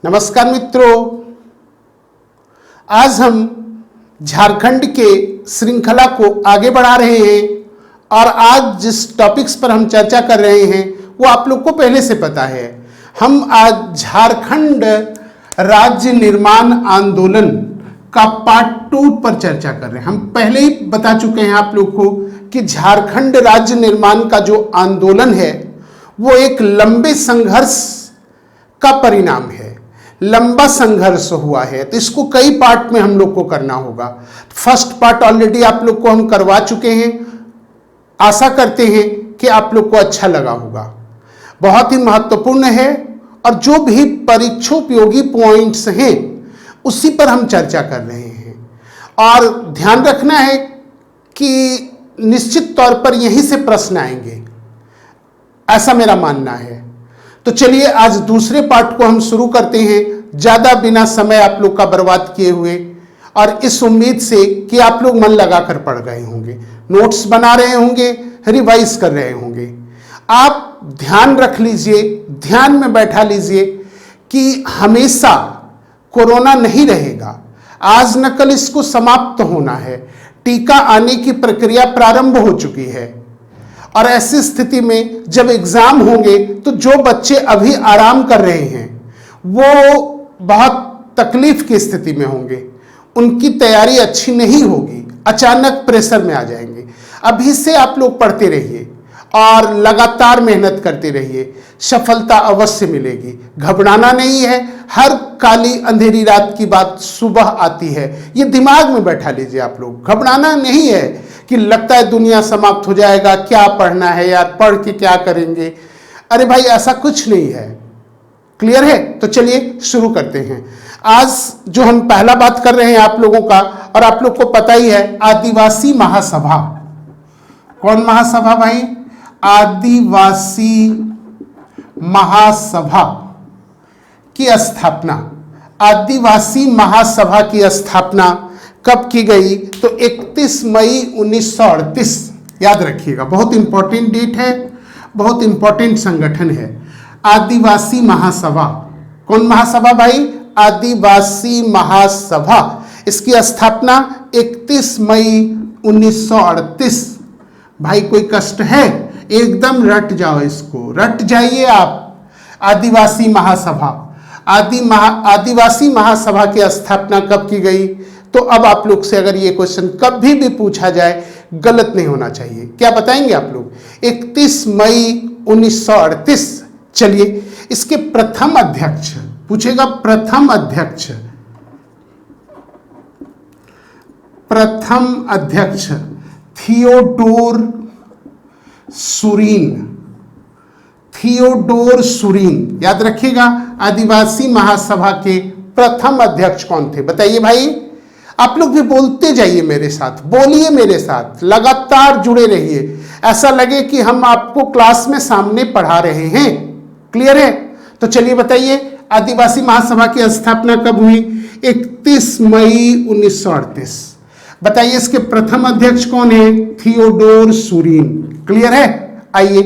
नमस्कार मित्रों, आज हम झारखंड के श्रृंखला को आगे बढ़ा रहे हैं और आज जिस टॉपिक्स पर हम चर्चा कर रहे हैं वो आप लोग को पहले से पता है। हम आज झारखंड राज्य निर्माण आंदोलन का पार्ट 2 पर चर्चा कर रहे हैं। हम पहले ही बता चुके हैं आप लोग को कि झारखंड राज्य निर्माण का जो आंदोलन है वो एक लंबे संघर्ष का परिणाम है, लंबा संघर्ष हुआ है, तो इसको कई पार्ट में हम लोग को करना होगा। फर्स्ट पार्ट ऑलरेडी आप लोग को हम करवा चुके हैं, आशा करते हैं कि आप लोग को अच्छा लगा होगा। बहुत ही महत्वपूर्ण है और जो भी परीक्षोपयोगी पॉइंट्स हैं उसी पर हम चर्चा कर रहे हैं और ध्यान रखना है कि निश्चित तौर पर यहीं से प्रश्न आएंगे, ऐसा मेरा मानना है। तो चलिए आज दूसरे पार्ट को हम शुरू करते हैं, ज्यादा बिना समय आप लोग का बर्बाद किए हुए, और इस उम्मीद से कि आप लोग मन लगाकर पढ़ रहे होंगे, नोट्स बना रहे होंगे, रिवाइज कर रहे होंगे। आप ध्यान रख लीजिए, ध्यान में बैठा लीजिए कि हमेशा कोरोना नहीं रहेगा, आज न कल इसको समाप्त होना है। टीका आने की प्रक्रिया प्रारंभ हो चुकी है और ऐसी स्थिति में जब एग्जाम होंगे तो जो बच्चे अभी आराम कर रहे हैं वो बहुत तकलीफ की स्थिति में होंगे, उनकी तैयारी अच्छी नहीं होगी, अचानक प्रेशर में आ जाएंगे। अभी से आप लोग पढ़ते रहिए और लगातार मेहनत करते रहिए, सफलता अवश्य मिलेगी। घबराना नहीं है, हर काली अंधेरी रात की बात सुबह आती है, ये दिमाग में बैठा लीजिए आप लोग। घबराना नहीं है कि लगता है दुनिया समाप्त हो जाएगा, क्या पढ़ना है यार, पढ़ के क्या करेंगे। अरे भाई ऐसा कुछ नहीं है, क्लियर है। तो चलिए शुरू करते हैं। आज जो हम पहला बात कर रहे हैं आप लोगों का, और आप लोग को पता ही है, आदिवासी महासभा। कौन महासभा भाई? आदिवासी महासभा की स्थापना। आदिवासी महासभा की स्थापना कब की गई? तो 31 मई 1938, याद रखिएगा, बहुत इंपॉर्टेंट डेट है, बहुत इंपॉर्टेंट संगठन है आदिवासी महासभा। कौन महासभा भाई? आदिवासी महासभा। इसकी स्थापना 31 मई 1938। भाई कोई कष्ट है? एकदम रट जाओ, इसको रट जाइए आप। आदिवासी महासभा, आदिवासी महासभा की स्थापना कब की गई? तो अब आप लोग से अगर ये क्वेश्चन कभी भी पूछा जाए, गलत नहीं होना चाहिए। क्या बताएंगे आप लोग? 31 मई 1938। चलिए इसके प्रथम अध्यक्ष पूछेगा, प्रथम अध्यक्ष थियोडोर सुरीन। याद रखिएगा, आदिवासी महासभा के प्रथम अध्यक्ष कौन थे? बताइए भाई। आप लोग भी बोलते जाइए मेरे साथ, बोलिए मेरे साथ, लगातार जुड़े रहिए, ऐसा लगे कि हम आपको क्लास में सामने पढ़ा रहे हैं। क्लियर है? तो चलिए बताइए, आदिवासी महासभा की स्थापना कब हुई? 31 मई 1938। बताइए इसके प्रथम अध्यक्ष कौन है? थियोडोर सुरीन। क्लियर है? आइए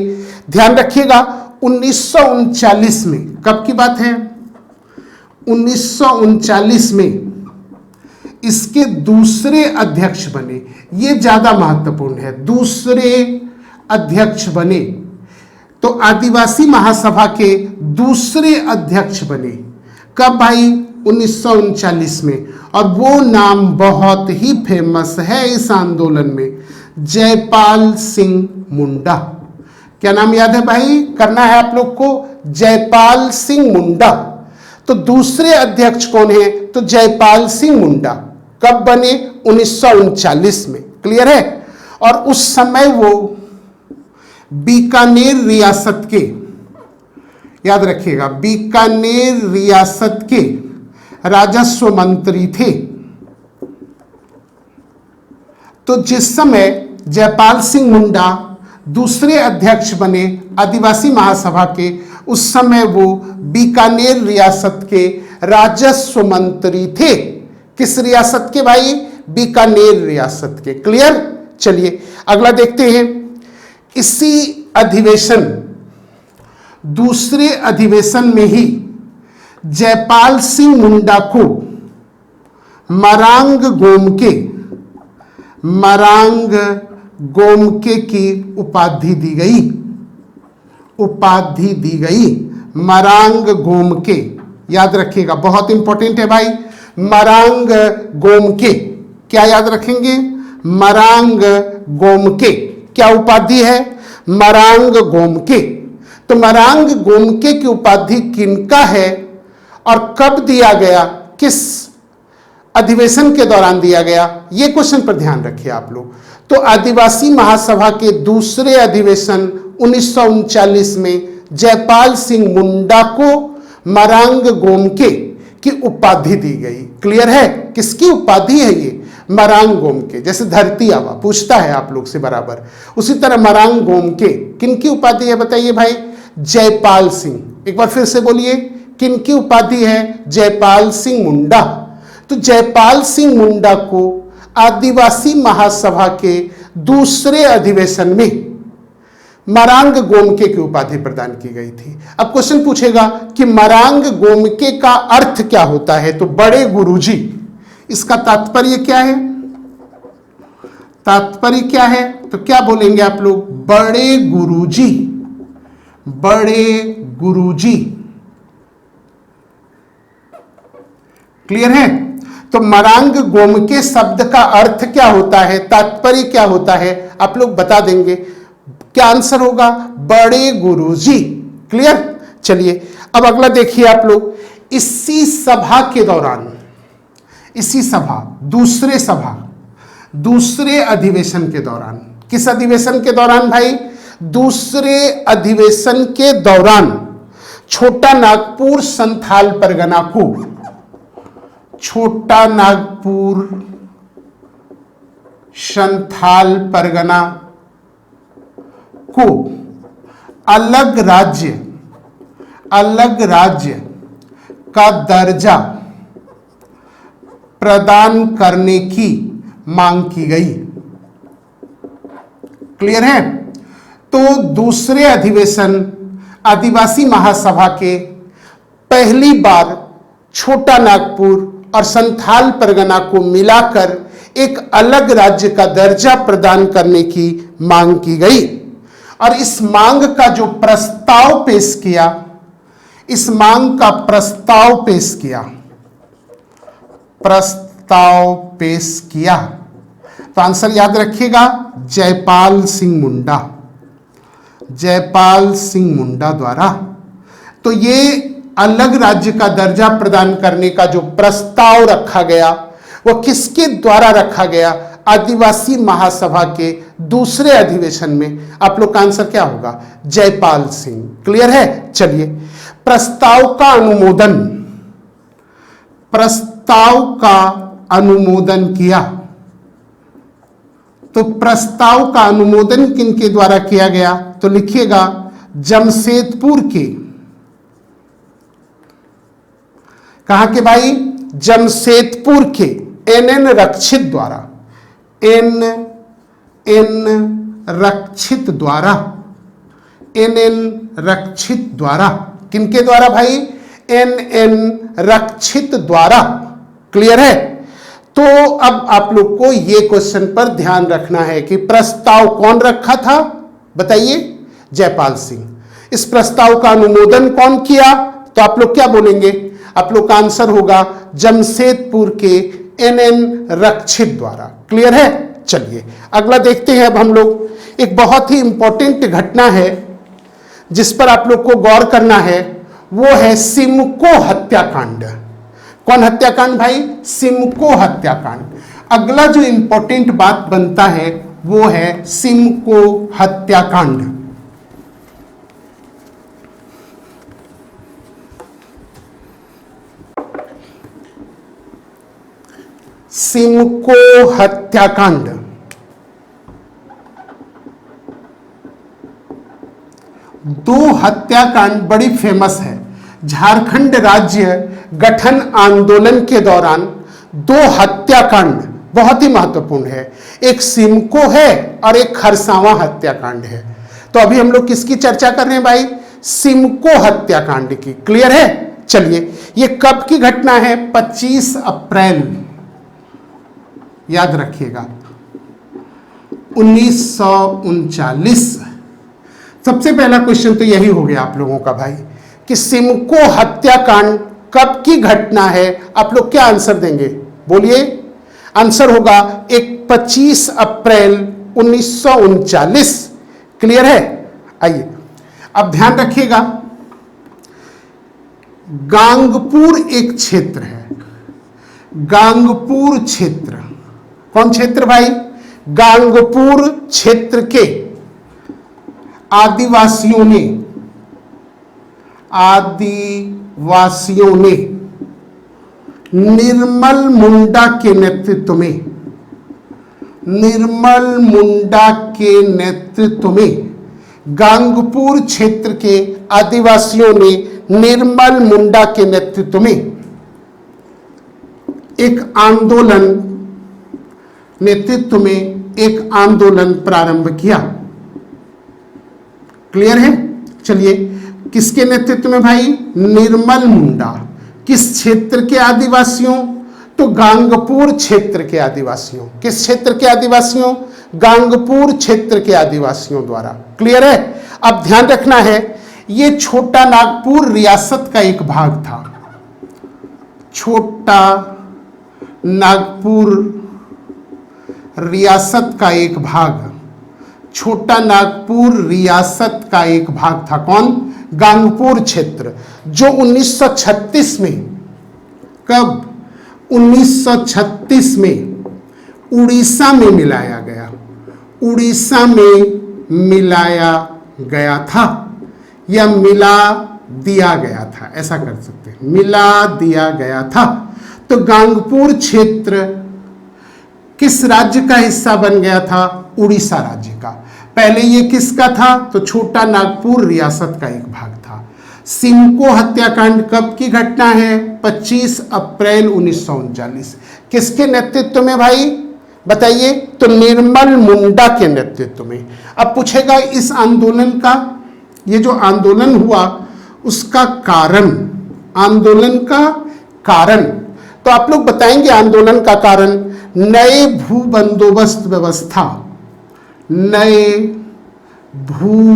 ध्यान रखिएगा, 1939 में, कब की बात है? 1939 में इसके दूसरे अध्यक्ष बने। ये ज्यादा महत्वपूर्ण है, दूसरे अध्यक्ष बने। तो आदिवासी महासभा के दूसरे अध्यक्ष बने कब भाई? 1939 में। और वो नाम बहुत ही फेमस है इस आंदोलन में, जयपाल सिंह मुंडा। क्या नाम याद है भाई? करना है आप लोग को, जयपाल सिंह मुंडा। तो दूसरे अध्यक्ष कौन है? तो जयपाल सिंह मुंडा। कब बने? 1939 में। क्लियर है? और उस समय वो बीकानेर रियासत के, याद रखिएगा, बीकानेर रियासत के राजस्व मंत्री थे। तो जिस समय जयपाल सिंह मुंडा दूसरे अध्यक्ष बने आदिवासी महासभा के, उस समय वो बीकानेर रियासत के राजस्व मंत्री थे। किस रियासत के भाई? बीकानेर रियासत के। क्लियर? चलिए अगला देखते हैं। इसी अधिवेशन, दूसरे अधिवेशन में ही जयपाल सिंह मुंडा को मरांग गोमके की उपाधि दी गई। मरांग गोमके, याद रखिएगा, बहुत इंपॉर्टेंट है भाई। मरांग गोमके, क्या याद रखेंगे? मरांग गोमके क्या उपाधि है? मरांग गोमके। तो मरांग गोमके की उपाधि किनका है और कब दिया गया, किस अधिवेशन के दौरान दिया गया, यह क्वेश्चन पर ध्यान रखिए आप लोग। तो आदिवासी महासभा के दूसरे अधिवेशन 1939 में जयपाल सिंह मुंडा को मरांग गोमके की उपाधि दी गई। क्लियर है? किसकी उपाधि है ये? मरांग गोमके। जैसे धरती आबा पूछता है आप लोग से बराबर, उसी तरह मरांग गोमके किनकी उपाधि है बताइए भाई? जयपाल सिंह। एक बार फिर से बोलिए, किनकी उपाधि है? जयपाल सिंह मुंडा। तो जयपाल सिंह मुंडा को आदिवासी महासभा के दूसरे अधिवेशन में मरांग गोमके की उपाधि प्रदान की गई थी। अब क्वेश्चन पूछेगा कि मरांग गोमके का अर्थ क्या होता है? तो बड़े गुरुजी, इसका तात्पर्य क्या है? तात्पर्य क्या है? तो क्या बोलेंगे आप लोग? बड़े गुरुजी। बड़े गुरुजी। क्लियर है? तो मरांग गोमके शब्द का अर्थ क्या होता है, तात्पर्य क्या होता है, आप लोग बता देंगे। क्या आंसर होगा? बड़े गुरुजी। क्लियर? चलिए अब अगला देखिए आप लोग। इसी सभा के दौरान, इसी सभा, दूसरे अधिवेशन के दौरान, किस अधिवेशन के दौरान भाई? दूसरे अधिवेशन के दौरान छोटा नागपुर संथाल परगना को, छोटा नागपुर संथाल परगना को अलग राज्य का दर्जा प्रदान करने की मांग की गई। क्लियर है? तो दूसरे अधिवेशन आदिवासी महासभा के पहली बार छोटा नागपुर और संथाल परगना को मिलाकर एक अलग राज्य का दर्जा प्रदान करने की मांग की गई। और इस मांग का जो प्रस्ताव पेश किया, इस मांग का प्रस्ताव पेश किया, तो आंसर याद रखिएगा, जयपाल सिंह मुंडा द्वारा। तो ये अलग राज्य का दर्जा प्रदान करने का जो प्रस्ताव रखा गया, वो किसके द्वारा रखा गया? आदिवासी महासभा के दूसरे अधिवेशन में। आप लोग का आंसर क्या होगा? जयपाल सिंह। क्लियर है? चलिए, प्रस्ताव का अनुमोदन किया। तो प्रस्ताव का अनुमोदन किनके द्वारा किया गया? तो लिखिएगा, जमशेदपुर के, कहां के भाई? जमशेदपुर के एन रक्षित द्वारा, एन रक्षित द्वारा, किनके द्वारा भाई? एन रक्षित द्वारा। क्लियर है? तो अब आप लोग को यह क्वेश्चन पर ध्यान रखना है कि प्रस्ताव कौन रखा था, बताइए? जयपाल सिंह। इस प्रस्ताव का अनुमोदन कौन किया? तो आप लोग क्या बोलेंगे? आप लोग का आंसर होगा जमशेदपुर के एन रक्षित द्वारा। क्लियर है? चलिए अगला देखते हैं। अब हम लोग एक बहुत ही इंपॉर्टेंट घटना है जिस पर आप लोग को गौर करना है, वो है सिमको हत्याकांड। कौन हत्याकांड भाई? सिमको हत्याकांड। अगला जो इंपॉर्टेंट बात बनता है वो है सिमको हत्याकांड। सिमको हत्याकांड। दो हत्याकांड बड़ी फेमस है। झारखंड राज्य गठन आंदोलन के दौरान दो हत्याकांड बहुत ही महत्वपूर्ण है। एक सिमको है और एक खरसावां हत्याकांड है। तो अभी हम लोग किसकी चर्चा कर रहे हैं भाई? सिमको हत्याकांड की। क्लियर है? चलिए, ये कब की घटना है? 25 अप्रैल, याद रखिएगा, 1939। सबसे पहला क्वेश्चन तो यही हो गया आप लोगों का भाई कि सिमको हत्याकांड कब की घटना है। आप लोग क्या आंसर देंगे? बोलिए। आंसर होगा 25 अप्रैल 1939। क्लियर है? आइए अब ध्यान रखिएगा, गांगपुर एक क्षेत्र है। गांगपुर क्षेत्र, कौन क्षेत्र भाई? गांगपुर क्षेत्र के आदिवासियों ने निर्मल मुंडा के नेतृत्व में गांगपुर क्षेत्र के आदिवासियों ने निर्मल मुंडा के नेतृत्व में एक आंदोलन प्रारंभ किया। क्लियर है? चलिए, किसके नेतृत्व में भाई? निर्मल मुंडा। किस क्षेत्र के आदिवासियों? तो गांगपुर क्षेत्र के आदिवासियों। किस क्षेत्र के आदिवासियों? गांगपुर क्षेत्र के आदिवासियों द्वारा। क्लियर है? अब ध्यान रखना है, यह छोटा नागपुर रियासत का एक भाग था। छोटा नागपुर रियासत का एक भाग, छोटा नागपुर रियासत का एक भाग था। कौन? गांगपुर क्षेत्र, जो 1936 में, कब? 1936 में उड़ीसा में मिलाया गया। उड़ीसा में मिलाया गया था या मिला दिया गया था, ऐसा कर सकते हैं, मिला दिया गया था। तो गांगपुर क्षेत्र किस राज्य का हिस्सा बन गया था? उड़ीसा राज्य का। पहले ये किसका था? तो छोटा नागपुर रियासत का एक भाग था। सिमको हत्याकांड कब की घटना है? 25 अप्रैल 1939। किसके नेतृत्व में भाई? बताइए। तो निर्मल मुंडा के नेतृत्व में। अब पूछेगा इस आंदोलन का, ये जो आंदोलन हुआ उसका कारण, आंदोलन का कारण, तो आप लोग बताएंगे आंदोलन का कारण। नए भू बंदोबस्त व्यवस्था, नए भू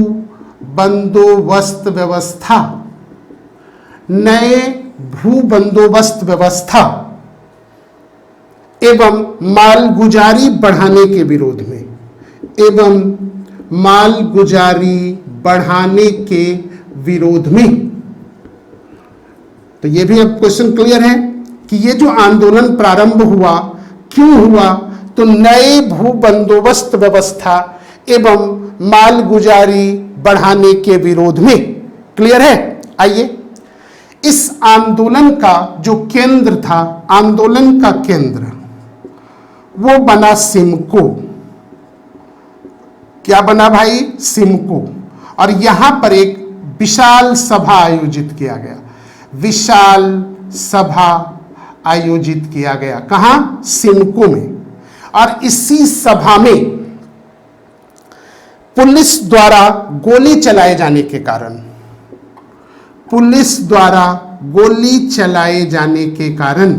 बंदोबस्त व्यवस्था, नए भू बंदोबस्त व्यवस्था एवं मालगुजारी बढ़ाने के विरोध में, एवं मालगुजारी बढ़ाने के विरोध में। तो ये भी अब क्वेश्चन क्लियर है कि ये जो आंदोलन प्रारंभ हुआ, क्यों हुआ? तो नए भू बंदोबस्त व्यवस्था एवं मालगुजारी बढ़ाने के विरोध में। क्लियर है? आइए, इस आंदोलन का जो केंद्र था, आंदोलन का केंद्र वो बना सिमको। क्या बना भाई? सिमको। और यहां पर एक विशाल सभा आयोजित किया गया। विशाल सभा आयोजित किया गया। कहां? सिमको में। और इसी सभा में पुलिस द्वारा गोली चलाए जाने के कारण, पुलिस द्वारा गोली चलाए जाने के कारण,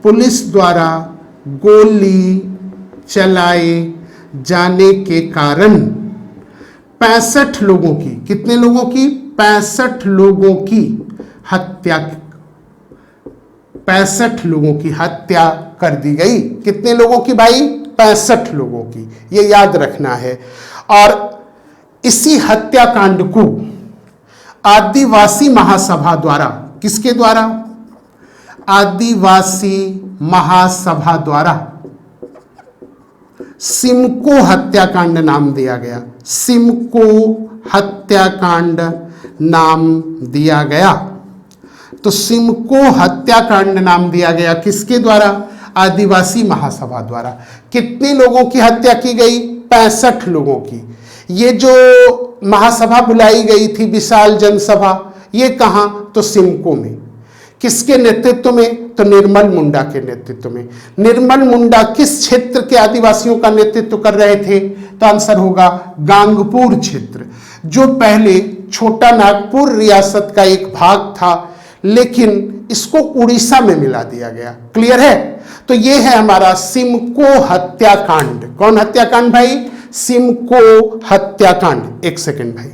पुलिस द्वारा गोली चलाए जाने के कारण 65 लोगों की, कितने लोगों की? 65 लोगों की हत्या, 65 लोगों की हत्या कर दी गई। कितने लोगों की भाई? 65 लोगों की, ये याद रखना है। और इसी हत्याकांड को आदिवासी महासभा द्वारा, किसके द्वारा? आदिवासी महासभा द्वारा सिमको हत्याकांड नाम दिया गया। सिमको हत्याकांड नाम दिया गया। तो सिमको हत्याकांड नाम दिया गया किसके द्वारा? आदिवासी महासभा द्वारा। कितने लोगों की हत्या की गई? 65 लोगों की। ये जो महासभा बुलाई गई थी, विशाल जनसभा, ये कहां? तो सिमको में। किसके नेतृत्व में? तो निर्मल मुंडा के नेतृत्व में। निर्मल मुंडा किस क्षेत्र के आदिवासियों का नेतृत्व कर रहे थे? तो आंसर होगा गांगपुर क्षेत्र, जो पहले छोटा नागपुर रियासत का एक भाग था, लेकिन इसको उड़ीसा में मिला दिया गया। क्लियर है? तो ये है हमारा सिमको हत्याकांड। कौन हत्याकांड भाई? सिमको हत्याकांड। एक सेकंड भाई,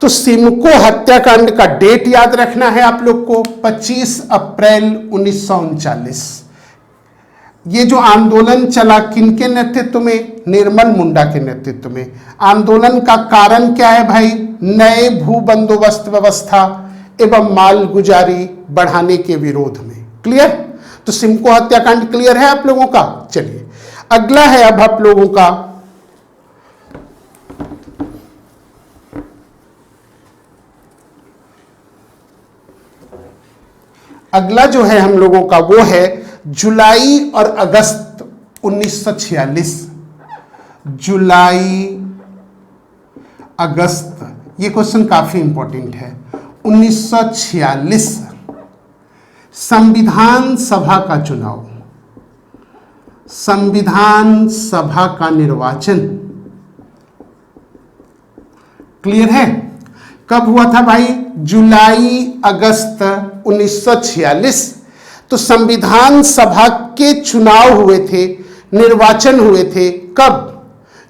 तो सिमको हत्याकांड का डेट याद रखना है आप लोग को, 25 अप्रैल 1939। ये जो आंदोलन चला किनके नेतृत्व में? निर्मल मुंडा के नेतृत्व में। आंदोलन का कारण क्या है भाई? नए भू बंदोबस्त व्यवस्था एवं मालगुजारी बढ़ाने के विरोध में। क्लियर? तो सिमको हत्याकांड क्लियर है आप लोगों का? चलिए अगला है अब आप लोगों का अगला जो है हम लोगों का वो है जुलाई और अगस्त 1946। जुलाई अगस्त, ये क्वेश्चन काफी इंपॉर्टेंट है। 1946 संविधान सभा का चुनाव, संविधान सभा का निर्वाचन। क्लियर है? कब हुआ था भाई? जुलाई अगस्त 1946। तो संविधान सभा के चुनाव हुए थे, निर्वाचन हुए थे। कब?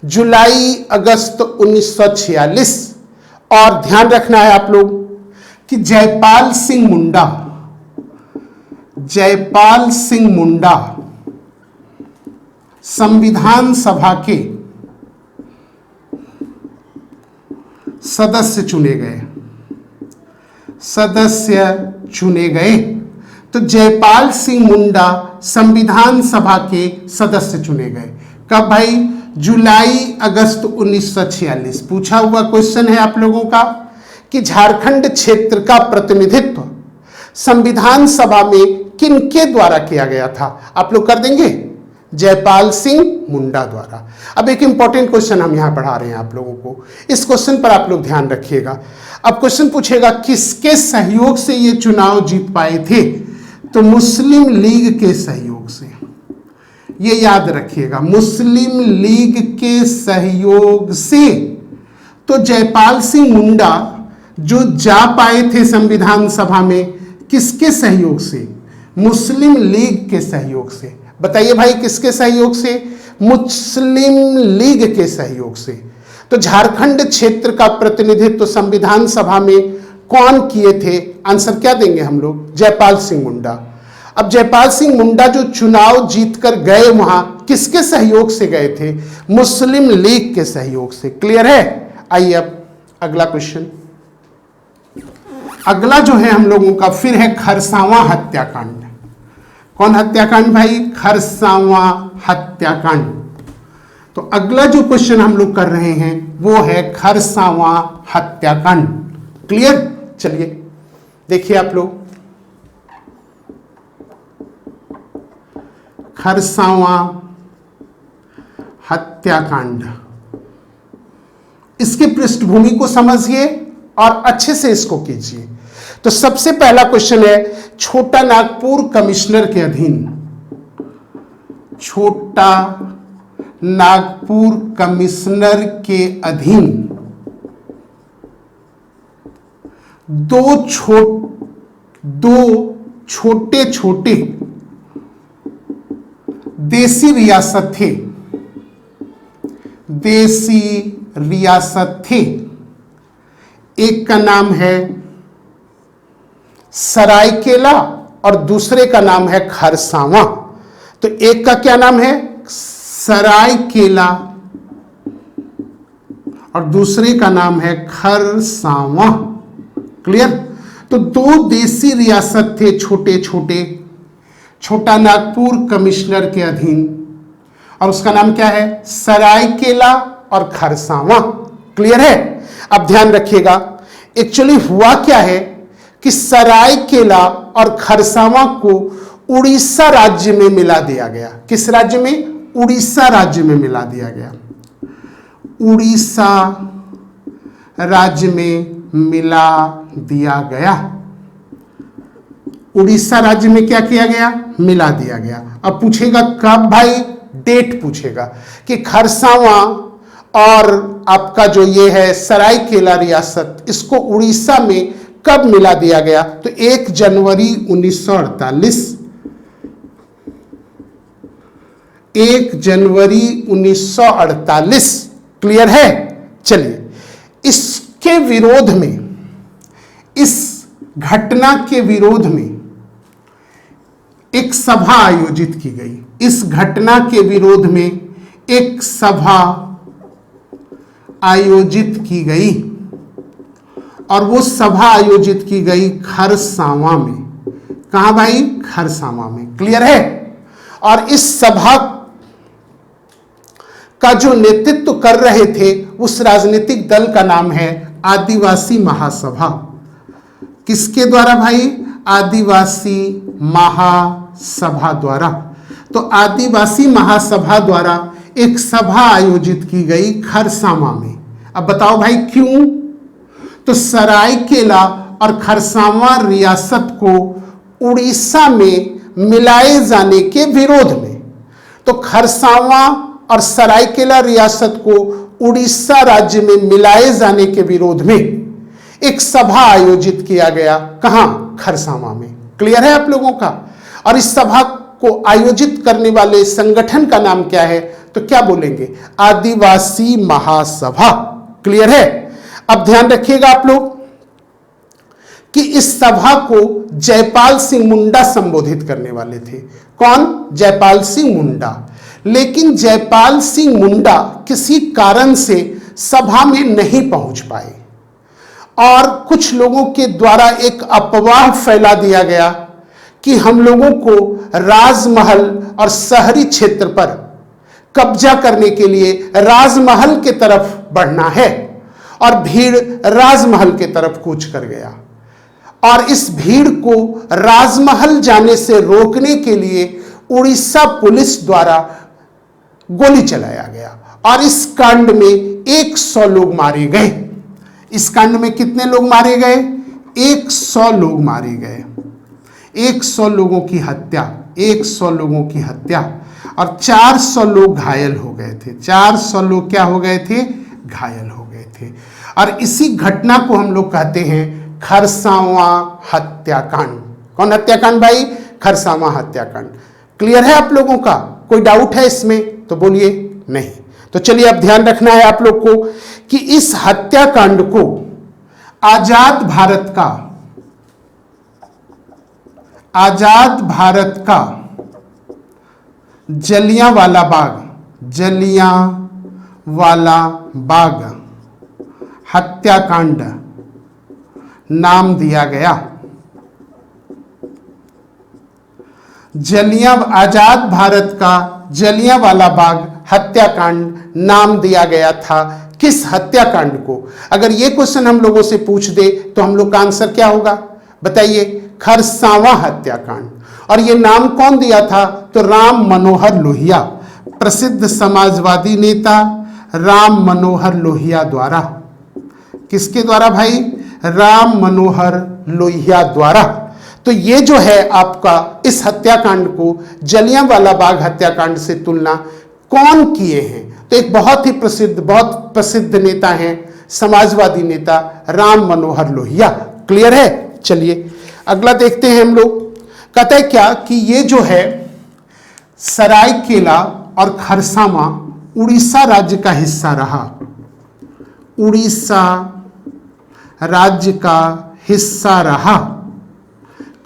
जुलाई अगस्त 1946। और ध्यान रखना है आप लोग कि जयपाल सिंह मुंडा, जयपाल सिंह मुंडा संविधान सभा के सदस्य चुने गए, सदस्य चुने गए। तो जयपाल सिंह मुंडा संविधान सभा के सदस्य चुने गए। कब भाई? जुलाई अगस्त 1946। पूछा हुआ क्वेश्चन है आप लोगों का कि झारखंड क्षेत्र का प्रतिनिधित्व संविधान सभा में किनके द्वारा किया गया था? आप लोग कर देंगे? जयपाल सिंह मुंडा द्वारा। अब एक इंपॉर्टेंट क्वेश्चन हम यहां पढ़ा रहे हैं आप लोगों को, इस क्वेश्चन पर आप लोग ध्यान रखिएगा। अब क्वेश्चन पूछेगा किसके सहयोग से ये चुनाव जीत पाए थे? तो मुस्लिम लीग के सहयोग से। ये याद रखिएगा, मुस्लिम लीग के सहयोग से। तो जयपाल सिंह मुंडा जो जा पाए थे संविधान सभा में, किसके सहयोग से? मुस्लिम लीग के सहयोग से। बताइए भाई किसके सहयोग से? मुस्लिम लीग के सहयोग से। तो झारखंड क्षेत्र का प्रतिनिधित्व संविधान सभा में कौन किए थे? आंसर क्या देंगे हम लोग? जयपाल सिंह मुंडा। अब जयपाल सिंह मुंडा जो चुनाव जीतकर गए वहां किसके सहयोग से गए थे? मुस्लिम लीग के सहयोग से। क्लियर है? आइए अब अगला क्वेश्चन। अगला जो है हम लोगों का फिर है खरसावां हत्याकांड। कौन हत्याकांड भाई? खरसावां हत्याकांड। तो अगला जो क्वेश्चन हम लोग कर रहे हैं वो है खरसावां हत्याकांड। क्लियर? चलिए देखिए आप लोग, खरसावां हत्याकांड, इसकी पृष्ठभूमि को समझिए और अच्छे से इसको कीजिए। तो सबसे पहला क्वेश्चन है छोटा नागपुर कमिश्नर के अधीन, छोटा नागपुर कमिश्नर के अधीन दो छोटे छोटे देसी रियासत थे, देसी रियासत थे। एक का नाम है सरायकेला और दूसरे का नाम है खरसावां। तो एक का क्या नाम है? सरायकेला और दूसरे का नाम है खरसावां। क्लियर? तो दो देसी रियासत थे छोटे छोटे, छोटा नागपुर कमिश्नर के अधीन, और उसका नाम क्या है? सरायकेला और खरसावां। क्लियर है? अब ध्यान रखिएगा, एक्चुअली हुआ क्या है कि सरायकेला और खरसावां को उड़ीसा राज्य में मिला दिया गया। किस राज्य में? उड़ीसा राज्य में मिला दिया गया। उड़ीसा राज्य में मिला दिया गया। उड़ीसा राज्य में क्या किया गया? मिला दिया गया। अब पूछेगा कब भाई? डेट पूछेगा कि खरसावां और आपका जो ये है सरायकेला रियासत, इसको उड़ीसा में कब मिला दिया गया? तो 1 जनवरी 1948, 1 जनवरी 1948। क्लियर है? चलिए, इसके विरोध में, इस घटना के विरोध में एक सभा आयोजित की गई। इस घटना के विरोध में एक सभा आयोजित की गई और वो सभा आयोजित की गई खरसावां में। कहां भाई? खरसावां में। क्लियर है? और इस सभा का जो नेतृत्व कर रहे थे उस राजनीतिक दल का नाम है आदिवासी महासभा। किसके द्वारा भाई? आदिवासी महासभा द्वारा। तो आदिवासी महासभा द्वारा एक सभा आयोजित की गई खरसावां में। अब बताओ भाई क्यों? तो सरायकेला और खरसावां रियासत को उड़ीसा में मिलाए जाने के विरोध में। तो खरसावां और सरायकेला रियासत को उड़ीसा राज्य में मिलाए जाने के विरोध में एक सभा आयोजित किया गया। कहां? खरसावां में। क्लियर है आप लोगों का? और इस सभा को आयोजित करने वाले संगठन का नाम क्या है? तो क्या बोलेंगे? आदिवासी महासभा। क्लियर है? अब ध्यान रखिएगा आप लोग कि इस सभा को जयपाल सिंह मुंडा संबोधित करने वाले थे। कौन? जयपाल सिंह मुंडा। लेकिन जयपाल सिंह मुंडा किसी कारण से सभा में नहीं पहुंच पाए और कुछ लोगों के द्वारा एक अफवाह फैला दिया गया कि हम लोगों को राजमहल और शहरी क्षेत्र पर कब्जा करने के लिए राजमहल के तरफ बढ़ना है और भीड़ राजमहल के तरफ कूच कर गया और इस भीड़ को राजमहल जाने से रोकने के लिए उड़ीसा पुलिस द्वारा गोली चलाया गया और इस कांड में 100 लोग मारे गए। इस कांड में कितने लोग मारे गए? 100 लोग मारे गए। 100 लोगों की हत्या, 100 लोगों की हत्या और 400 लोग घायल हो गए थे। 400 लोग क्या हो गए थे? घायल हो गए थे। और इसी घटना को हम लोग कहते हैं खरसावां हत्याकांड। कौन हत्याकांड भाई? खरसावां हत्याकांड। क्लियर है आप लोगों का? कोई डाउट है इसमें? तो बोलिए नहीं। तो चलिए अब ध्यान रखना है आप लोग को कि इस हत्याकांड को आजाद भारत का जलियांवाला बाग हत्याकांड नाम दिया गया। आजाद भारत का जलियांवाला बाग हत्याकांड नाम दिया गया था। किस हत्याकांड को? अगर ये क्वेश्चन हम लोगों से पूछ दे तो हम लोग का आंसर क्या होगा? बताइए। खरसावां हत्याकांड। और ये नाम कौन दिया था? तो राम मनोहर लोहिया, प्रसिद्ध समाजवादी नेता राम मनोहर लोहिया द्वारा। किसके द्वारा भाई? राम मनोहर लोहिया द्वारा। तो ये जो है आपका इस हत्याकांड को जलियांवाला बाग हत्याकांड से तुलना कौन किए हैं? तो एक बहुत प्रसिद्ध नेता हैं, समाजवादी नेता राम मनोहर लोहिया। क्लियर है? चलिए अगला देखते हैं हम लोग। कहता है क्या कि ये जो है सरायकेला और खरसावां उड़ीसा राज्य का हिस्सा रहा। उड़ीसा राज्य का हिस्सा रहा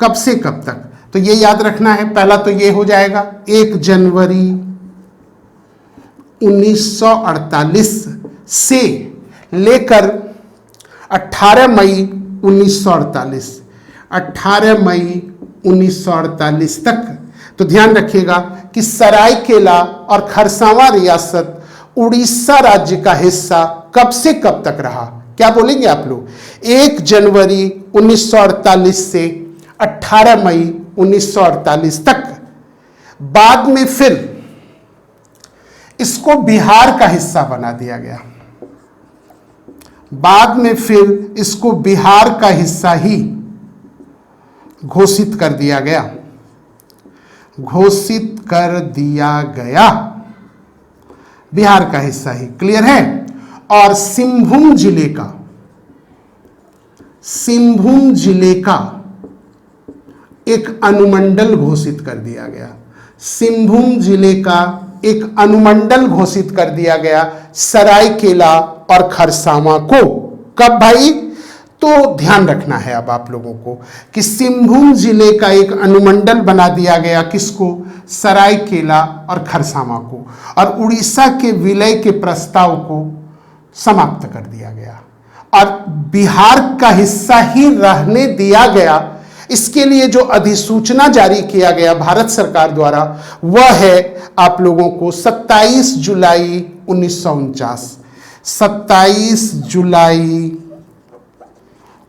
कब से कब तक? तो ये याद रखना है। पहला तो ये हो जाएगा 1 जनवरी 1948 से लेकर 18 मई 1948, 18 मई 1948 तक। तो ध्यान रखिएगा कि सरायकेला और खरसावां रियासत उड़ीसा राज्य का हिस्सा कब से कब तक रहा? क्या बोलेंगे आप लोग? 1 जनवरी 1948 से 18 मई 1948 तक। बाद में फिर इसको बिहार का हिस्सा बना दिया गया। बाद में फिर इसको बिहार का हिस्सा ही घोषित कर दिया गया। घोषित कर दिया गया बिहार का हिस्सा ही, क्लियर है। और सिंहभूम जिले का एक अनुमंडल घोषित कर दिया गया। सिंहभूम जिले का एक अनुमंडल घोषित कर दिया गया सरायकेला और खरसावां को। कब भाई? तो ध्यान रखना है अब आप लोगों को कि सिंहभूम जिले का एक अनुमंडल बना दिया गया, किसको? सरायकेला और खरसावां को। और उड़ीसा के विलय के प्रस्ताव को समाप्त कर दिया गया और बिहार का हिस्सा ही रहने दिया गया। इसके लिए जो अधिसूचना जारी किया गया भारत सरकार द्वारा वह है आप लोगों को 27 जुलाई 1949। 27 जुलाई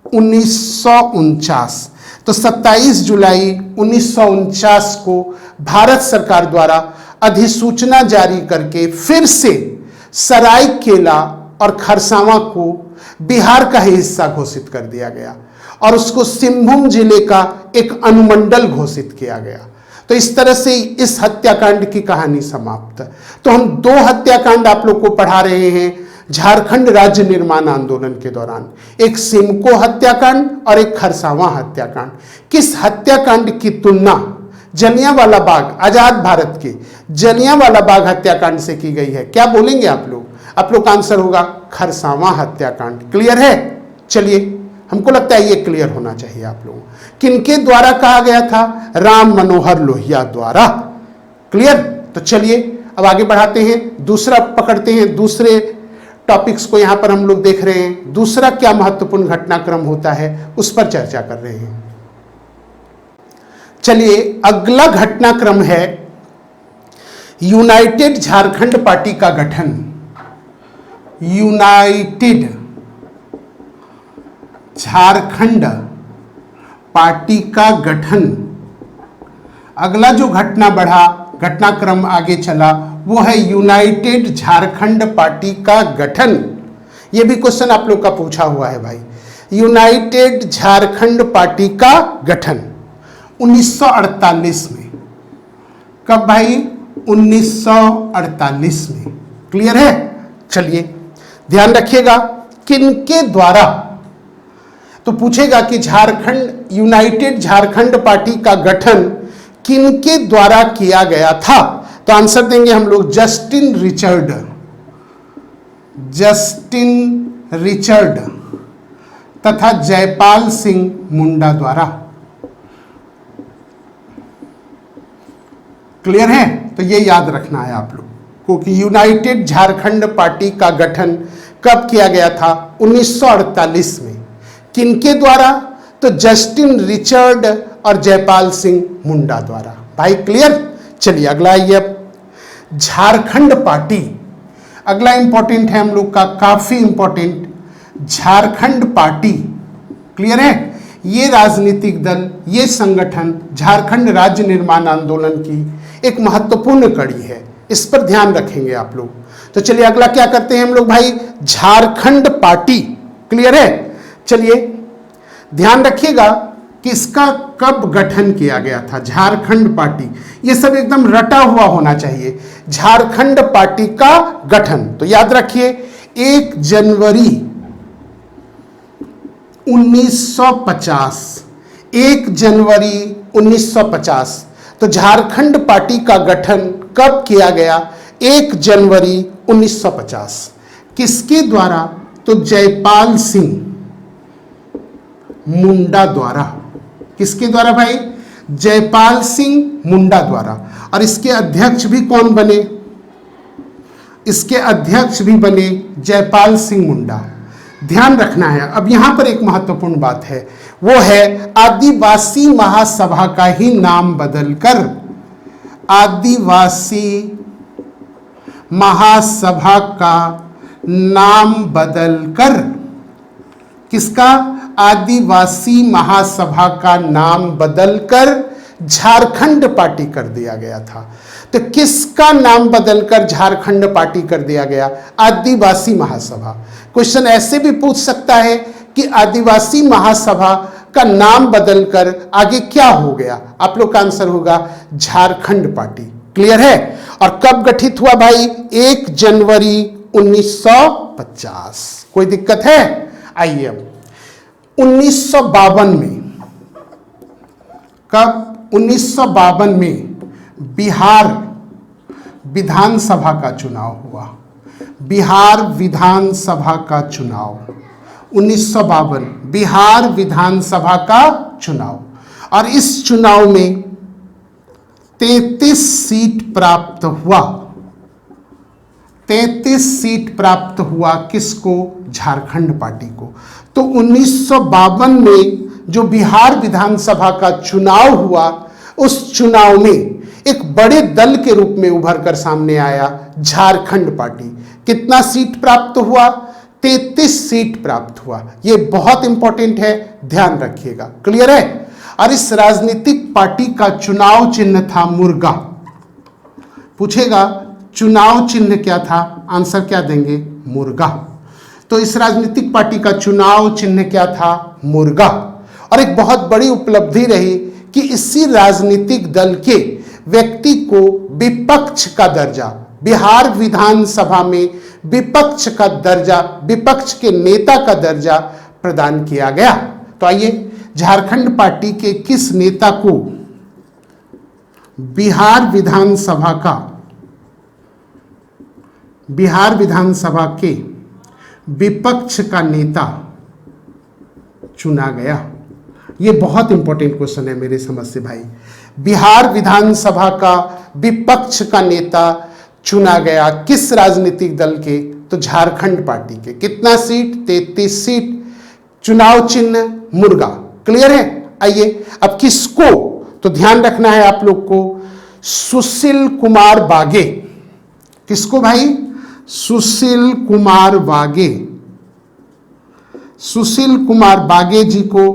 1949। तो 27 जुलाई 1949 को भारत सरकार द्वारा अधिसूचना जारी करके फिर से सरायकेला और खरसावां को बिहार का हिस्सा घोषित कर दिया गया और उसको सिंहभूम जिले का एक अनुमंडल घोषित किया गया। तो इस तरह से इस हत्याकांड की कहानी समाप्त। तो हम दो हत्याकांड आप लोग को पढ़ा रहे हैं झारखंड राज्य निर्माण आंदोलन के दौरान, एक सिमको हत्याकांड और एक खरसावां हत्याकांड। किस हत्याकांड की तुलना जलियांवाला बाग, आजाद भारत के जलियांवाला बाग हत्याकांड से की गई है? क्या बोलेंगे आप लोग? आप लोग का आंसर होगा खरसावां हत्याकांड। क्लियर है? चलिए, हमको लगता है ये क्लियर होना चाहिए आप लोगों। किनके द्वारा कहा गया था? राम मनोहर लोहिया द्वारा। क्लियर? तो चलिए अब आगे बढ़ाते हैं, दूसरा पकड़ते हैं। दूसरे टॉपिक्स को यहां पर हम लोग देख रहे हैं। दूसरा क्या महत्वपूर्ण घटनाक्रम होता है उस पर चर्चा कर रहे हैं। चलिए, अगला घटनाक्रम है यूनाइटेड झारखंड पार्टी का गठन। यूनाइटेड झारखंड पार्टी का गठन। अगला जो घटनाक्रम आगे चला वो है यूनाइटेड झारखंड पार्टी का गठन। ये भी क्वेश्चन आप लोग का पूछा हुआ है भाई। यूनाइटेड झारखंड पार्टी का गठन 1948 में। कब भाई? 1948 में। क्लियर है? चलिए ध्यान रखिएगा किनके द्वारा। तो पूछेगा कि यूनाइटेड झारखंड पार्टी का गठन किनके द्वारा किया गया था? तो आंसर देंगे हम लोग जस्टिन रिचर्ड तथा जयपाल सिंह मुंडा द्वारा। क्लियर है? तो ये याद रखना है आप लोग को कि यूनाइटेड झारखंड पार्टी का गठन कब किया गया था? 1948 में। किनके द्वारा? तो जस्टिन रिचर्ड और जयपाल सिंह मुंडा द्वारा। भाई क्लियर? चलिए अगला आइए। अब झारखंड पार्टी अगला इंपॉर्टेंट है हम लोग का, काफी इंपॉर्टेंट। झारखंड पार्टी, क्लियर है? ये राजनीतिक दल, ये संगठन झारखंड राज्य निर्माण आंदोलन की एक महत्वपूर्ण कड़ी है। इस पर ध्यान रखेंगे आप लोग। तो चलिए अगला क्या करते हैं हम लोग भाई? झारखंड पार्टी। क्लियर है? चलिए ध्यान रखिएगा कि इसका कब गठन किया गया था। झारखंड पार्टी, ये सब एकदम रटा हुआ होना चाहिए। झारखंड पार्टी का गठन, तो याद रखिए 1 जनवरी 1950। 1 जनवरी 1950। तो झारखंड पार्टी का गठन कब किया गया? 1 जनवरी 1950। किसके द्वारा? तो जयपाल सिंह मुंडा द्वारा। किसके द्वारा भाई? जयपाल सिंह मुंडा द्वारा। और इसके अध्यक्ष भी कौन बने? इसके अध्यक्ष भी बने जयपाल सिंह मुंडा। ध्यान रखना है। अब यहां पर एक महत्वपूर्ण बात है, वो है आदिवासी महासभा का ही नाम बदलकर आदिवासी महासभा का नाम बदलकर किसका? आदिवासी महासभा का नाम बदलकर झारखंड पार्टी कर दिया गया था। तो किसका नाम बदलकर झारखंड पार्टी कर दिया गया? आदिवासी महासभा। क्वेश्चन ऐसे भी पूछ सकता है कि आदिवासी महासभा का नाम बदलकर आगे क्या हो गया? आप लोग का आंसर होगा झारखंड पार्टी। क्लियर है? और कब गठित हुआ भाई? 1 जनवरी 1950। कोई दिक्कत है? आइए अब 1952 में, कब? 1952 में बिहार विधानसभा का चुनाव हुआ। बिहार विधानसभा का चुनाव 1952, बिहार विधानसभा का चुनाव। और इस चुनाव में 33 सीट प्राप्त हुआ। 33 सीट प्राप्त हुआ किसको? झारखंड पार्टी को। तो 1952 में जो बिहार विधानसभा का चुनाव हुआ, उस चुनाव में एक बड़े दल के रूप में उभर कर सामने आया झारखंड पार्टी। कितना सीट प्राप्त हुआ? 33 सीट प्राप्त हुआ। यह बहुत इंपॉर्टेंट है, ध्यान रखिएगा। क्लियर है? और इस राजनीतिक पार्टी का चुनाव चिन्ह था मुर्गा। पूछेगा चुनाव चिन्ह क्या था? आंसर क्या देंगे? मुर्गा। तो इस राजनीतिक पार्टी का चुनाव चिन्ह क्या था? मुर्गा। और एक बहुत बड़ी उपलब्धि रही कि इसी राजनीतिक दल के व्यक्ति को विपक्ष का दर्जा, बिहार विधानसभा में विपक्ष का दर्जा, विपक्ष के नेता का दर्जा प्रदान किया गया। तो आइए झारखंड पार्टी के किस नेता को बिहार विधानसभा के विपक्ष का नेता चुना गया? यह बहुत इंपॉर्टेंट क्वेश्चन है मेरे समझ से भाई। बिहार विधानसभा का विपक्ष का नेता चुना गया किस राजनीतिक दल के? तो झारखंड पार्टी के। कितना सीट? 33 सीट। चुनाव चिन्ह मुर्गा। क्लियर है? आइए अब किसको, तो ध्यान रखना है आप लोग को, सुशील कुमार बागे। किसको भाई? सुशील कुमार बागे। सुशील कुमार बागे जी को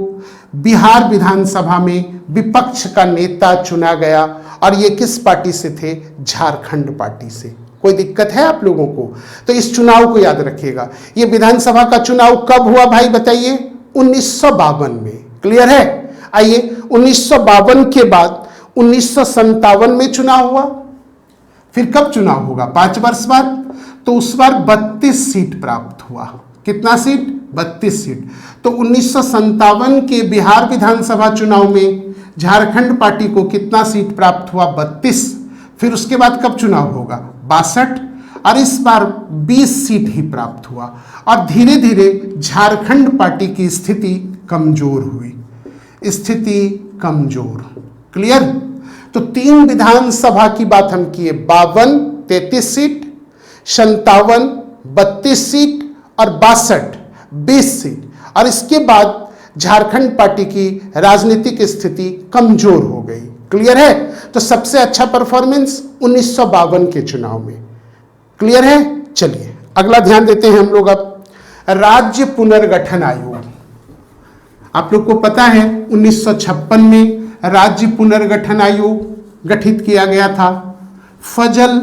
बिहार विधानसभा में विपक्ष का नेता चुना गया। और ये किस पार्टी से थे? झारखंड पार्टी से। कोई दिक्कत है आप लोगों को? तो इस चुनाव को याद रखिएगा। ये विधानसभा का चुनाव कब हुआ भाई बताइए? 1952 में। क्लियर है? आइए 1952 के बाद 1957 में चुनाव हुआ। फिर कब चुनाव होगा? 5 वर्ष बाद। तो उस बार 32 सीट प्राप्त हुआ। कितना सीट? 32 सीट। तो 1957 के बिहार विधानसभा चुनाव में झारखंड पार्टी को कितना सीट प्राप्त हुआ? 32। फिर उसके बाद कब चुनाव होगा? 62। और इस बार 20 सीट ही प्राप्त हुआ। और धीरे धीरे झारखंड पार्टी की स्थिति कमजोर हुई। स्थिति कमजोर। क्लियर? तो 3 विधानसभा की बात हम किए, 52 33 सीट, 57 32 सीट और 62 20 सीट। और इसके बाद झारखंड पार्टी की राजनीतिक स्थिति कमजोर हो गई। क्लियर है? तो सबसे अच्छा परफॉर्मेंस 1952 के चुनाव में। क्लियर है? चलिए अगला ध्यान देते हैं हम लोग अब राज्य पुनर्गठन आयोग। आप लोग को पता है 1956 में राज्य पुनर्गठन आयोग गठित किया गया था फजल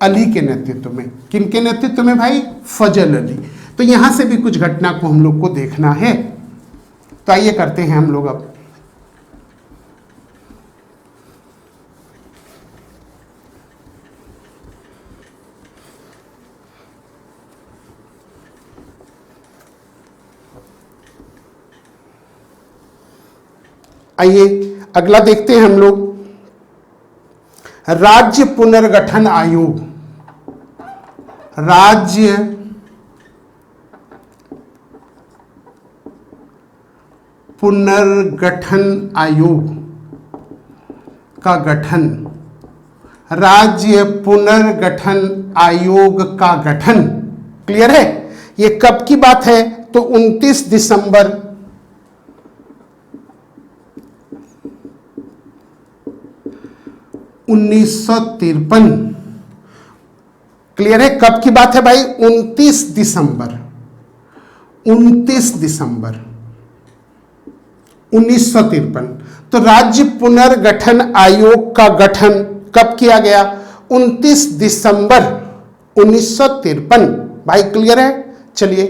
अली के नेतृत्व में। किन के नेतृत्व में भाई? फजल अली। तो यहां से भी कुछ घटना को हम लोग को देखना है। तो आइए करते हैं हम लोग अब। आइए अगला देखते हैं हम लोग राज्य पुनर्गठन आयोग। राज्य पुनर्गठन आयोग का गठन। राज्य पुनर्गठन आयोग का गठन। क्लियर है? ये कब की बात है? तो 29 दिसंबर 1953। क्लियर है? कब की बात है भाई? 29 दिसंबर 1953। तो राज्य पुनर्गठन आयोग का गठन कब किया गया? 29 दिसंबर 1953। भाई क्लियर है? चलिए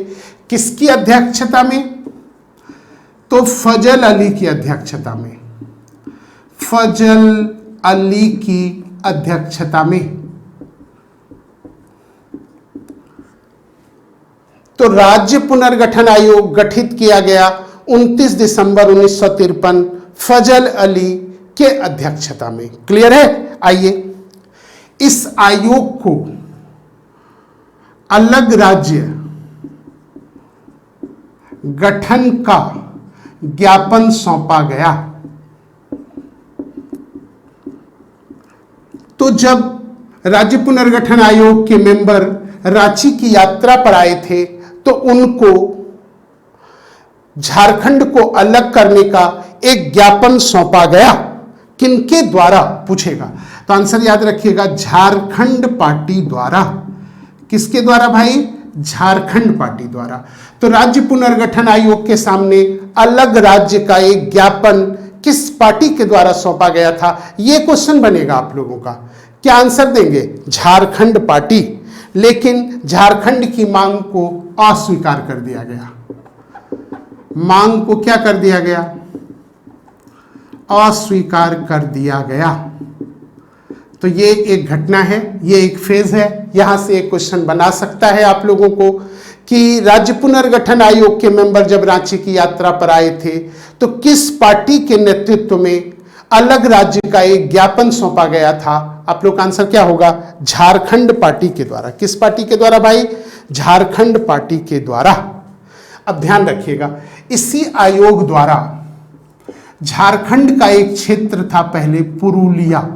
किसकी अध्यक्षता में? तो फजल अली की अध्यक्षता में। फजल अली की अध्यक्षता में। तो राज्य पुनर्गठन आयोग गठित किया गया 29 दिसंबर 1953 फजल अली के अध्यक्षता में। क्लियर है? आइए, इस आयोग को अलग राज्य गठन का ज्ञापन सौंपा गया। तो जब राज्य पुनर्गठन आयोग के मेंबर रांची की यात्रा पर आए थे तो उनको झारखंड को अलग करने का एक ज्ञापन सौंपा गया। किनके द्वारा पूछेगा, तो आंसर याद रखिएगा, झारखंड पार्टी द्वारा। किसके द्वारा भाई? झारखंड पार्टी द्वारा। तो राज्य पुनर्गठन आयोग के सामने अलग राज्य का एक ज्ञापन किस पार्टी के द्वारा सौंपा गया था? यह क्वेश्चन बनेगा आप लोगों का। क्या आंसर देंगे? झारखंड पार्टी। लेकिन झारखंड की मांग को अस्वीकार कर दिया गया। मांग को क्या कर दिया गया? अस्वीकार कर दिया गया। तो ये एक घटना है, ये एक फेज है। यहां से एक क्वेश्चन बना सकता है आप लोगों को कि राज्य पुनर्गठन आयोग के मेंबर जब रांची की यात्रा पर आए थे तो किस पार्टी के नेतृत्व में अलग राज्य का एक ज्ञापन सौंपा गया था? आप लोग का आंसर क्या होगा? झारखंड पार्टी के द्वारा। किस पार्टी के द्वारा भाई? झारखंड पार्टी के द्वारा। अब ध्यान रखिएगा, इसी आयोग द्वारा झारखंड का एक क्षेत्र था पहले पुरुलिया।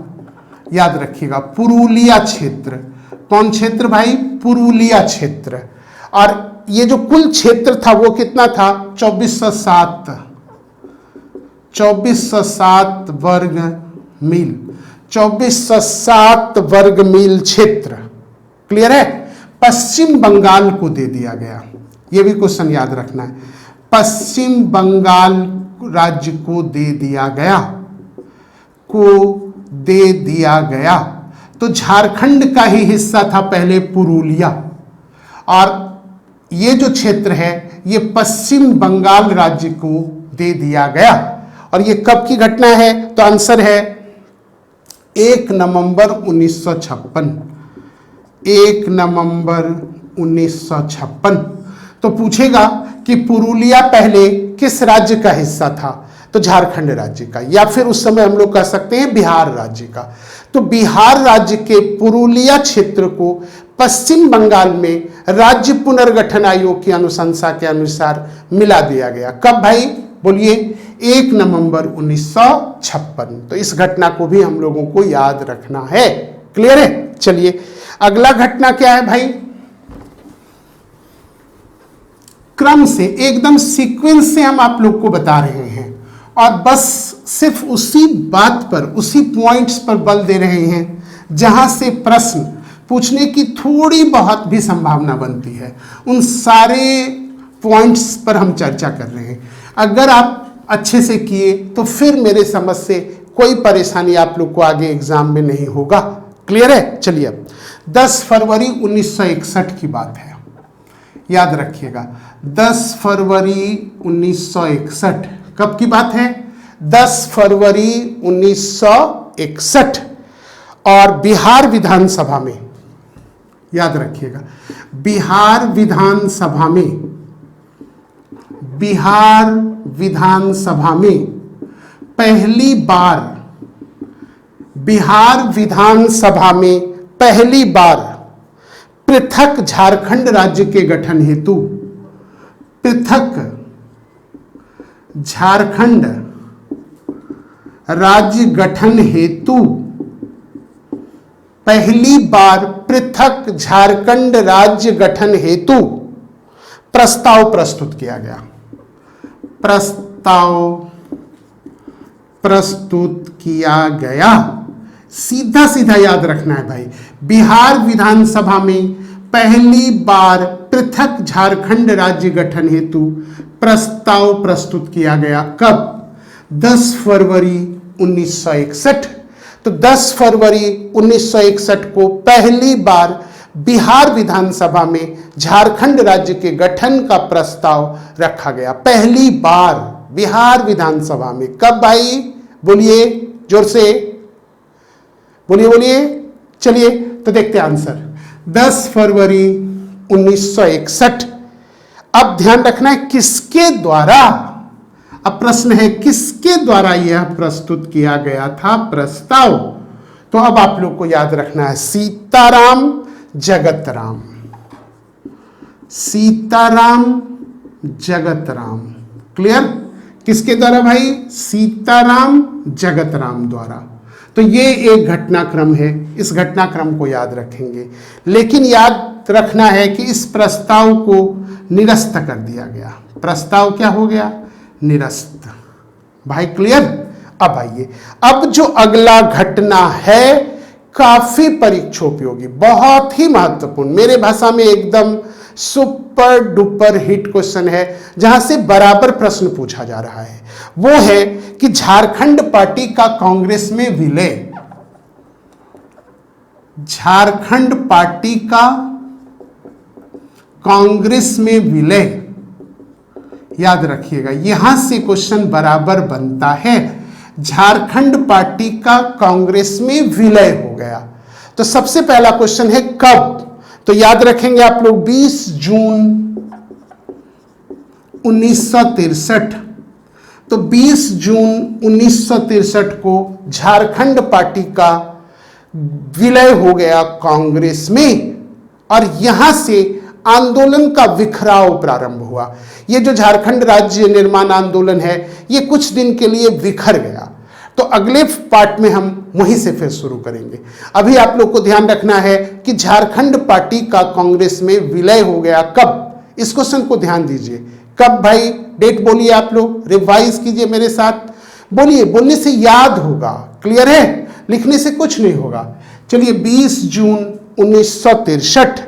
याद रखिएगा, पुरुलिया क्षेत्र। कौन क्षेत्र भाई? पुरुलिया क्षेत्र। और ये जो कुल क्षेत्र था वो कितना था? 2407 वर्ग मील। 2407 वर्ग मील क्षेत्र। क्लियर है? पश्चिम बंगाल को दे दिया गया। ये भी क्वेश्चन याद रखना है। पश्चिम बंगाल राज्य को दे दिया गया। तो झारखंड का ही हिस्सा था पहले पुरुलिया, और ये जो क्षेत्र है ये पश्चिम बंगाल राज्य को दे दिया गया। और ये कब की घटना है? तो आंसर है 1 नवंबर 1956। 1 नवंबर 1956। तो पूछेगा कि पुरुलिया पहले किस राज्य का हिस्सा था? तो झारखंड राज्य का, या फिर उस समय हम लोग कह सकते हैं बिहार राज्य का। तो बिहार राज्य के पुरुलिया क्षेत्र को पश्चिम बंगाल में राज्य पुनर्गठन आयोग की अनुशंसा के अनुसार मिला दिया गया। कब भाई? बोलिए। 1 नवंबर 1956। तो इस घटना को भी हम लोगों को याद रखना है। क्लियर है? चलिए, अगला घटना क्या है भाई? क्रम से, एकदम सीक्वेंस से हम आप लोग को बता रहे हैं और बस सिर्फ उसी बात पर, उसी पॉइंट्स पर बल दे रहे हैं जहां से प्रश्न पूछने की थोड़ी बहुत भी संभावना बनती है। उन सारे पॉइंट्स पर हम चर्चा कर रहे हैं। अगर आप अच्छे से किए तो फिर मेरे समझ से कोई परेशानी आप लोग को आगे एग्जाम में नहीं होगा। क्लियर है? चलिए, अब 10 फरवरी 1961 की बात है। याद रखिएगा, 10 फरवरी 1961 कब की बात है? 10 फरवरी 1961। और बिहार विधानसभा में, याद रखिएगा, बिहार विधानसभा में पहली बार पृथक झारखंड राज्य के गठन हेतु, पृथक झारखंड राज्य गठन हेतु पहली बार पृथक झारखंड राज्य गठन हेतु प्रस्ताव प्रस्तुत किया गया। प्रस्ताव प्रस्तुत किया गया। सीधा सीधा याद रखना है भाई, बिहार विधानसभा में पहली बार पृथक झारखंड राज्य गठन हेतु प्रस्ताव प्रस्तुत किया गया। कब? 10 फरवरी 1961। तो 10 फरवरी 1961 को पहली बार बिहार विधानसभा में झारखंड राज्य के गठन का प्रस्ताव रखा गया। पहली बार बिहार विधानसभा में। कब भाई? बोलिए जोर से, बोलिए बोलिए। चलिए तो देखते हैं आंसर। 10 फरवरी 1961। अब ध्यान रखना है किसके द्वारा, अब प्रश्न है किसके द्वारा यह प्रस्तुत किया गया था प्रस्ताव। तो अब आप लोग को याद रखना है सीताराम जगतराम, सीताराम जगतराम। क्लियर? किसके द्वारा भाई? सीताराम जगतराम द्वारा। तो ये एक घटनाक्रम है, इस घटनाक्रम को याद रखेंगे। लेकिन याद रखना है कि इस प्रस्ताव को निरस्त कर दिया गया। प्रस्ताव क्या हो गया? निरस्त। भाई क्लियर? अब आइए, अब जो अगला घटना है काफी परीक्षोपयोगी, बहुत ही महत्वपूर्ण, मेरे भाषा में एकदम सुपर डुपर हिट क्वेश्चन है, जहां से बराबर प्रश्न पूछा जा रहा है। वो है कि झारखंड पार्टी का कांग्रेस में विलय। झारखंड पार्टी का कांग्रेस में विलय, याद रखिएगा, यहां से क्वेश्चन बराबर बनता है। झारखंड पार्टी का कांग्रेस में विलय हो गया। तो सबसे पहला क्वेश्चन है कब? तो याद रखेंगे आप लोग 20 जून 1963। तो 20 जून 1963 को झारखंड पार्टी का विलय हो गया कांग्रेस में, और यहां से आंदोलन का विखराव प्रारंभ हुआ। ये जो झारखंड राज्य निर्माण आंदोलन है, ये कुछ दिन के लिए बिखर गया। तो अगले पार्ट में हम वहीं से फिर शुरू करेंगे। अभी आप लोग को ध्यान रखना है कि झारखंड पार्टी का कांग्रेस में विलय हो गया कब? इस क्वेश्चन को ध्यान दीजिए। कब भाई? डेट बोलिए आप लोग, रिवाइज कीजिए मेरे साथ, बोलिए, बोलने से याद होगा। क्लियर है? लिखने से कुछ नहीं होगा। चलिए 20 जून 1963।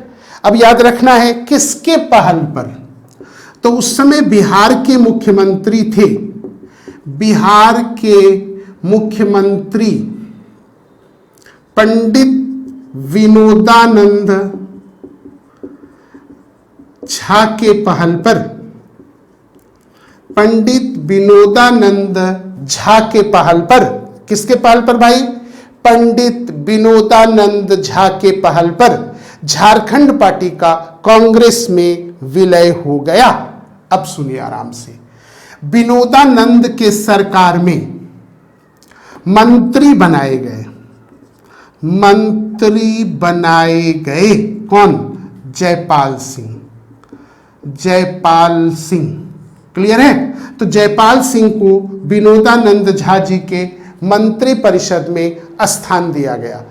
अब याद रखना है किसके पहल पर? तो उस समय बिहार के मुख्यमंत्री थे, बिहार के मुख्यमंत्री पंडित विनोदानंद झा के पहल पर, पंडित विनोदानंद झा के पहल पर, किसके पहल पर भाई? पंडित विनोदानंद झा के पहल पर झारखंड पार्टी का कांग्रेस में विलय हो गया। अब सुनिए आराम से। विनोदानंद के सरकार में मंत्री बनाए गए, मंत्री बनाए गए कौन? जयपाल सिंह, जयपाल सिंह। क्लियर है? तो जयपाल सिंह को विनोदानंद झा जी के मंत्री परिषद में स्थान दिया गया।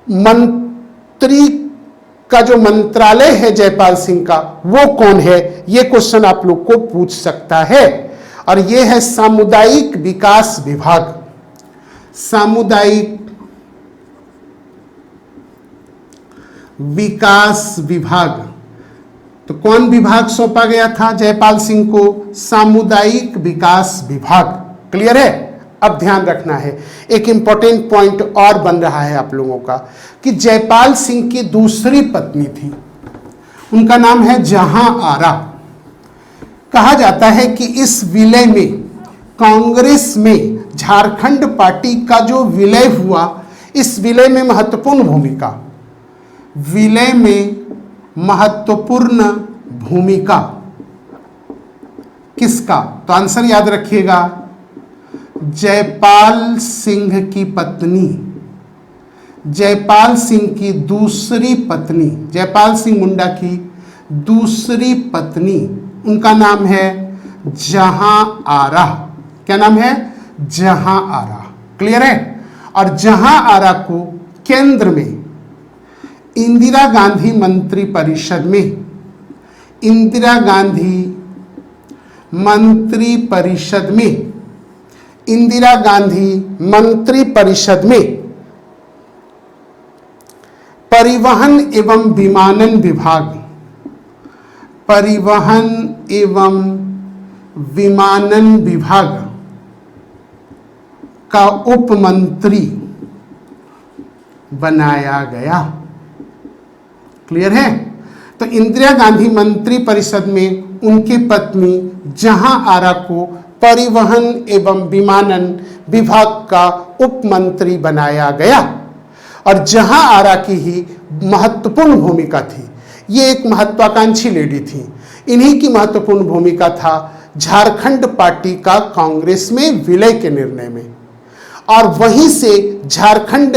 मंत्री का जो मंत्रालय है जयपाल सिंह का, वो कौन है? ये क्वेश्चन आप लोग को पूछ सकता है। और ये है सामुदायिक विकास विभाग, सामुदायिक विकास विभाग। तो कौन विभाग सौंपा गया था जयपाल सिंह को? सामुदायिक विकास विभाग। क्लियर है? अब ध्यान रखना है, एक इंपॉर्टेंट पॉइंट और बन रहा है आप लोगों का कि जयपाल सिंह की दूसरी पत्नी थी, उनका नाम है जहां आरा। कहा जाता है कि इस विलय में, कांग्रेस में झारखंड पार्टी का जो विलय हुआ, इस विलय में महत्वपूर्ण भूमिका, विलय में महत्वपूर्ण भूमिका किसका? तो आंसर याद रखिएगा, जयपाल सिंह की पत्नी, जयपाल सिंह की दूसरी पत्नी, जयपाल सिंह मुंडा की दूसरी पत्नी, उनका नाम है जहां आरा। क्या नाम है? जहां आरा। क्लियर है? और जहां आरा को केंद्र में इंदिरा गांधी मंत्री परिषद में, इंदिरा गांधी मंत्री परिषद में, इंदिरा गांधी मंत्री परिषद में परिवहन एवं विमानन विभाग, परिवहन एवं विमानन विभाग का उप मंत्री बनाया गया। क्लियर है? तो इंदिरा गांधी मंत्री परिषद में उनकी पत्नी जहां आरा को परिवहन एवं विमानन विभाग का उप मंत्री बनाया गया। और जहां आरा की ही महत्वपूर्ण भूमिका थी। ये एक महत्वाकांक्षी लेडी थी। इन्हीं की महत्वपूर्ण भूमिका था झारखंड पार्टी का कांग्रेस में विलय के निर्णय में, और वहीं से झारखंड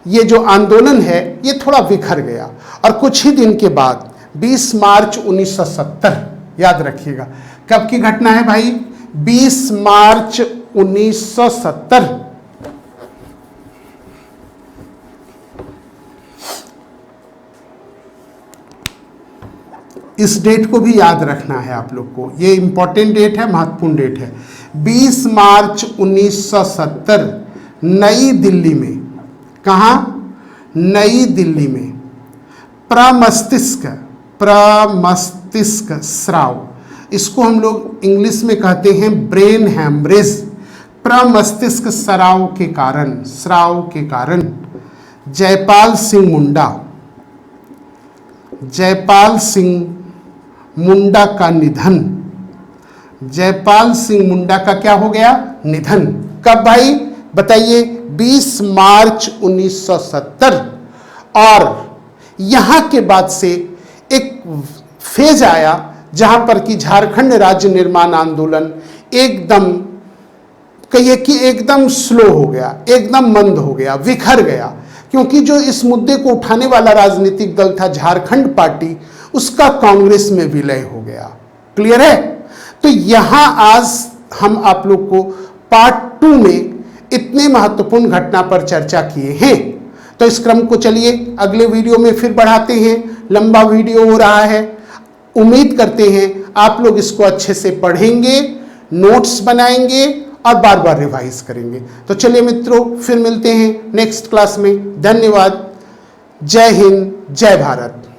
ये जो आंदोलन है ये थोड़ा बिखर गया। और कुछ ही दिन के बाद 20 मार्च 1970, याद रखिएगा कब की घटना है भाई, 20 मार्च 1970। इस डेट को भी याद रखना है आप लोग को, ये इंपॉर्टेंट डेट है, महत्वपूर्ण डेट है। 20 मार्च 1970 नई दिल्ली में, कहाँ, नई दिल्ली में प्रमस्तिष्क स्राव, इसको हम लोग इंग्लिश में कहते हैं ब्रेन हैमरेज। प्रमस्तिष्क स्राव के कारण जयपाल सिंह मुंडा का निधन। जयपाल सिंह मुंडा का क्या हो गया, निधन। कब भाई बताइए, 20 मार्च 1970। और यहां के बाद से एक फेज आया जहां पर कि झारखंड राज्य निर्माण आंदोलन एकदम, कहिए कि एकदम स्लो हो गया, एकदम मंद हो गया, विखर गया, क्योंकि जो इस मुद्दे को उठाने वाला राजनीतिक दल था झारखंड पार्टी, उसका कांग्रेस में विलय हो गया। क्लियर है? तो यहां आज हम आप लोग को पार्ट 2 में इतने महत्वपूर्ण घटना पर चर्चा किए हैं। तो इस क्रम को चलिए अगले वीडियो में फिर बढ़ाते हैं। लंबा वीडियो हो रहा है, उम्मीद करते हैं आप लोग इसको अच्छे से पढ़ेंगे, नोट्स बनाएंगे और बार बार रिवाइज करेंगे। तो चलिए मित्रों, फिर मिलते हैं नेक्स्ट क्लास में। धन्यवाद। जय हिंद, जय भारत।